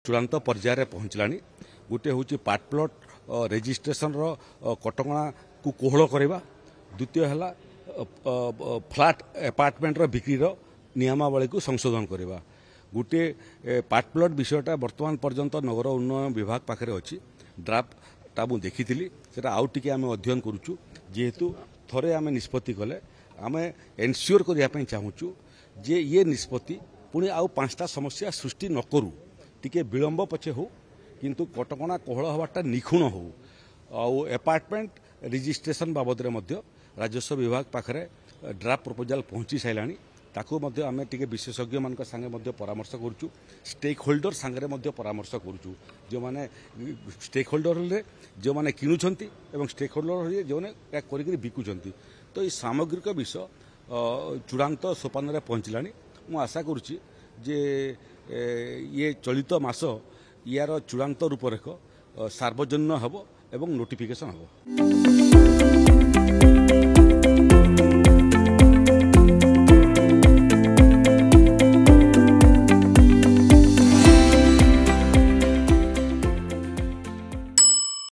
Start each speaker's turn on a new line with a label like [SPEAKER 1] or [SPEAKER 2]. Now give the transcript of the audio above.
[SPEAKER 1] चूड़ांत पर्यायर पहुँचला गोटे हूँ पार्ट प्लॉट रेजिस्ट्रेशन कटका को कोहल करवा द्वितीय है फ्लैट अपार्टमेंट बिक्री नियमावली को संशोधन करवा गोटे पार्ट प्लॉट विषयटा वर्तमान पर्यंत नगर उन्नयन विभाग पाखे अच्छी ड्राफ्टा मुझे देखी से आउ टे आम अध्ययन करुचु जेहेतु थरे आम निष्पत्ति कले आम एनश्योर करने चाहूँ जे ये निष्पत्ति पुणी आउ 5टा समस्या सृष्टि न करू टिके विलंब पछे हो किंतु कटकणा कोहल हवाटा निखुण हो आउ अपार्टमेंट रजिस्ट्रेशन बाबद राजस्व विभाग पाखे ड्राफ्ट प्रपोजाल पहुंची साराणी ताकू आम टे विशेषज्ञ मान संगे परामर्श करुचु स्टेक होल्डर सांगे परामर्श करुचु जो माने स्टेक होल्डर जो माने किणुंट और स्टेक होल्डर जो मैंने कर बिकुंट तो ये सामग्रिक विषय चूड़ांत सोपान में पहुँचला मु आशा करुच्ची जे ये चलित मास यार चूड़ांत रूपरेख सार्वजनीन हब एवं नोटिफिकेशन हब।